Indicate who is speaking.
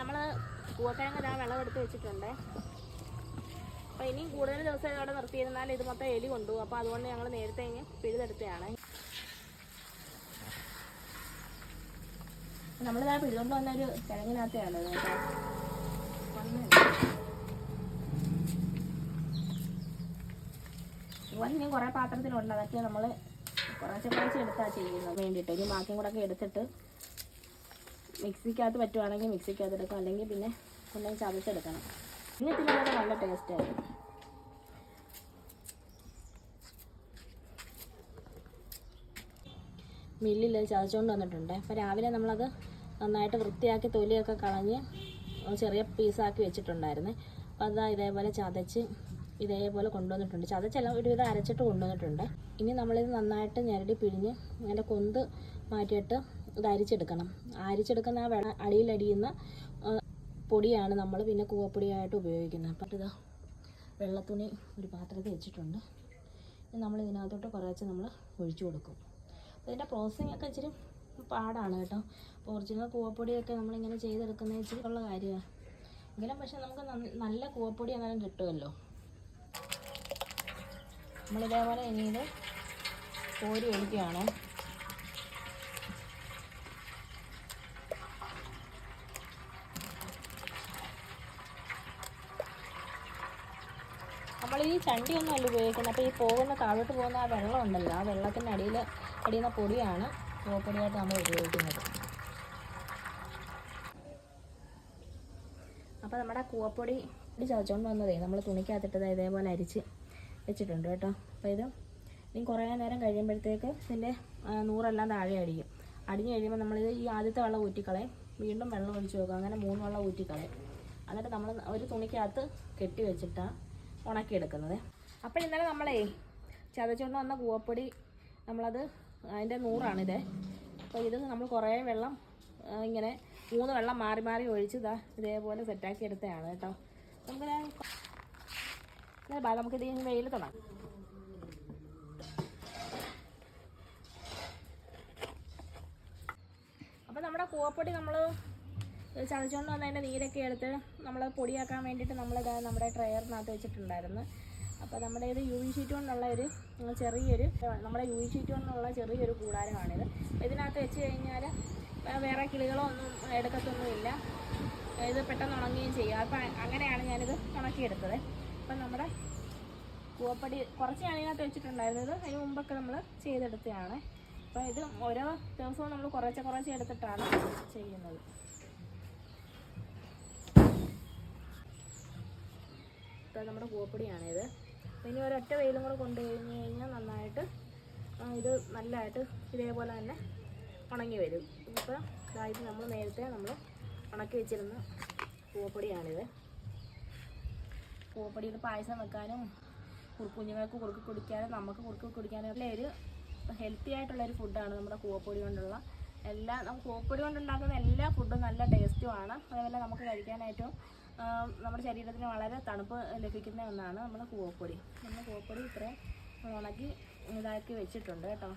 Speaker 1: നമ്മൾ കൂവക്കിഴങ്ങ് വിളവെടുത്ത് വെച്ചിട്ടുണ്ട്. അപ്പോൾ ഇനിയും കൂടുതൽ ദിവസം ഇവിടെ നിർത്തിയിരുന്നാൽ ഇത് മൊത്തം എലി കൊണ്ടുപോകും. അപ്പോൾ അതുകൊണ്ട് ഞങ്ങൾ നേരത്തെ ഇനി പിഴുതെടുത്തതാണ്. നമ്മളിതാ പിഴുതുകൊണ്ട് വന്നൊരു കിഴങ്ങിനകത്തെയാണ് കേട്ടോ. ഇതുപോലെ ഇനിയും കുറേ പാത്രത്തിലുണ്ട്. അതൊക്കെ നമ്മൾ കുറച്ച് എടുത്താണ് ചെയ്യുന്നത് വേണ്ടിയിട്ട്. ഇനി ബാക്കിയും കൂടെ ഒക്കെ എടുത്തിട്ട് മിക്സിക്കകത്ത് പറ്റുവാണെങ്കിൽ മിക്സിക്കകത്ത് എടുക്കാം, അല്ലെങ്കിൽ പിന്നെ കൊണ്ടുപോയി ചതച്ചെടുക്കണം. ഇനി തിന്നുന്നത് നല്ല ടേസ്റ്റായിരുന്നു. മില്ലിൽ ചതച്ചുകൊണ്ട് വന്നിട്ടുണ്ട്. അപ്പോൾ രാവിലെ നമ്മളത് നന്നായിട്ട് വൃത്തിയാക്കി തൊലിയൊക്കെ കളഞ്ഞ് ചെറിയ പീസാക്കി വെച്ചിട്ടുണ്ടായിരുന്നു. അപ്പോൾ അതാ ഇതേപോലെ ചതച്ച് ഇതേപോലെ കൊണ്ടുവന്നിട്ടുണ്ട്. ചതച്ചെല്ലാം ഒരുവിധം അരച്ചിട്ട് കൊണ്ടുവന്നിട്ടുണ്ട്. ഇനി നമ്മളിത് നന്നായിട്ട് ഞെരടി പിഴിഞ്ഞ് അതിൻ്റെ കൊന്ത് മാറ്റിയിട്ട് ഇത് അരിച്ചെടുക്കണം. അരിച്ചെടുക്കുന്ന ആ അടിയിലടിയുന്ന പൊടിയാണ് നമ്മൾ പിന്നെ കൂവപ്പൊടിയായിട്ട് ഉപയോഗിക്കുന്നത്. അപ്പം ഇതാ വെള്ളത്തുണി ഒരു പാത്രത്തിൽ വെച്ചിട്ടുണ്ട്. നമ്മൾ ഇതിനകത്തോട്ട് കുറച്ച് നമ്മൾ ഒഴിച്ചു കൊടുക്കും. ഇതിൻ്റെ പ്രോസസ്സിംഗ് ഒക്കെ ഇച്ചിരി പാടാണ് കേട്ടോ. അപ്പോൾ ഒറിജിനൽ കൂവപ്പൊടിയൊക്കെ നമ്മളിങ്ങനെ ചെയ്തെടുക്കുന്നത് ഇച്ചിരി ഉള്ള കാര്യമാണ്. എങ്കിലും പക്ഷെ നമുക്ക് നല്ല കൂവപ്പൊടി എന്നാലും കിട്ടുമല്ലോ. നമ്മളിതേപോലെ ഇനി ഇത് കോരി ഒഴിക്കുകയാണ്. നമ്മൾ ഈ ചണ്ടിയൊന്നും അല്ല ഉപയോഗിക്കുന്നത്. അപ്പോൾ ഈ പോകുന്ന താഴോട്ട് പോകുന്ന ആ വെള്ളം ഉണ്ടല്ലോ, ആ വെള്ളത്തിൻ്റെ അടിയുന്ന പൊടിയാണ് കൂവപ്പൊടിയായിട്ട് നമ്മൾ ഉപയോഗിക്കുന്നത്. അപ്പോൾ നമ്മുടെ കൂവപ്പൊടി ചതച്ചുകൊണ്ട് വന്നതേ നമ്മൾ തുണിക്കകത്തിട്ടത് ഇതേപോലെ അരിച്ച് വെച്ചിട്ടുണ്ട് കേട്ടോ. അപ്പോൾ ഇത് ഇനി കുറേ നേരം കഴിയുമ്പോഴത്തേക്ക് ഇതിൻ്റെ നൂറെല്ലാം താഴെ അടിക്കും. അടിഞ്ഞ് കഴിയുമ്പോൾ നമ്മളിത് ഈ ആദ്യത്തെ വെള്ളം ഊറ്റിക്കളയും, വീണ്ടും വെള്ളം ഒഴിച്ച് വെക്കും. അങ്ങനെ 3 വെള്ളം ഊറ്റിക്കളയും. എന്നിട്ട് നമ്മൾ ഒരു തുണിക്കകത്ത് കെട്ടി വെച്ചിട്ടാണ് ഉണക്കിയെടുക്കുന്നത്. അപ്പോൾ ഇന്നലെ നമ്മളേ ചതച്ചുകൊണ്ട് വന്ന കൂവപ്പൊടി നമ്മളത് അതിൻ്റെ 100ആണിത്. അപ്പോൾ ഇത് നമ്മൾ കുറേ വെള്ളം ഇങ്ങനെ 3 വെള്ളം മാറി മാറി ഒഴിച്ച് ഇതേപോലെ സെറ്റാക്കി എടുത്തതാണ് കേട്ടോ. നമുക്കിത് ഇനി വെയിൽ തുടങ്ങാം. അപ്പോൾ നമ്മുടെ കൂവപ്പൊടി നമ്മൾ ചതച്ചുകൊണ്ട് വന്നതിൻ്റെ നീരൊക്കെ എടുത്ത് നമ്മൾ പൊടിയാക്കാൻ വേണ്ടിയിട്ട് നമ്മളിത് നമ്മുടെ ട്രയറിനകത്ത് വെച്ചിട്ടുണ്ടായിരുന്നു. അപ്പോൾ നമ്മുടെ ഇത് UV ഷീറ്റ് കൊണ്ടുള്ള ചെറിയൊരു കൂടാരമാണിത്. ഇതിനകത്ത് വെച്ച് കഴിഞ്ഞാൽ വേറെ കിളികളോ ഒന്നും എടുക്കത്തൊന്നുമില്ല. ഇത് പെട്ടെന്ന് ഉണങ്ങുകയും ചെയ്യും. അപ്പം അങ്ങനെയാണ് ഞാനിത് ഉണക്കിയെടുത്തത്. അപ്പം നമ്മുടെ കൂവപ്പൊടി കുറച്ച് ഞാനിതിനകത്ത് വെച്ചിട്ടുണ്ടായിരുന്നത് അതിന് മുമ്പൊക്കെ നമ്മൾ ചെയ്തെടുത്തതാണ്. അപ്പോൾ ഇത് ഓരോ ദിവസവും നമ്മൾ കുറച്ച് എടുത്തിട്ടാണ് ചെയ്യുന്നത്. ഇപ്പോൾ നമ്മുടെ കൂവപ്പൊടിയാണിത്. ഇനി ഒരൊറ്റ വെയിലും കൂടെ കൊണ്ടു കഴിഞ്ഞ് കഴിഞ്ഞാൽ നന്നായിട്ട് ഇത് നല്ലതായിട്ട് ഇതേപോലെ തന്നെ ഉണങ്ങി വരും. ഇപ്പോൾ ഇത് നമ്മൾ നേരത്തെ ഉണക്കി വെച്ചിരുന്ന കൂവപ്പൊടിയാണിത്. കൂവപ്പൊടിയിൽ പായസം വെക്കാനും കുഞ്ഞുങ്ങൾക്ക് കുറുക്കി കുടിക്കാനും നമുക്ക് കുറുക്കി കുടിക്കാനും ഒക്കെ ഒരു ഹെൽത്തി ആയിട്ടുള്ളൊരു ഫുഡാണ് നമ്മുടെ കൂവപ്പൊടി കൊണ്ടുള്ള കൂവപ്പൊടി കൊണ്ടുണ്ടാക്കുന്ന എല്ലാ ഫുഡും നല്ല ടേസ്റ്റുമാണ്. അതേപോലെ നമുക്ക് കഴിക്കാനായിട്ടും നമ്മുടെ ശരീരത്തിന് വളരെ തണുപ്പ് ലഭിക്കുന്ന ഒന്നാണ് നമ്മുടെ കൂവപ്പൊടി. നമ്മൾ കൂവപ്പൊടി ഇത്രയും ഉണക്കി ഇതാക്കി വെച്ചിട്ടുണ്ട് കേട്ടോ.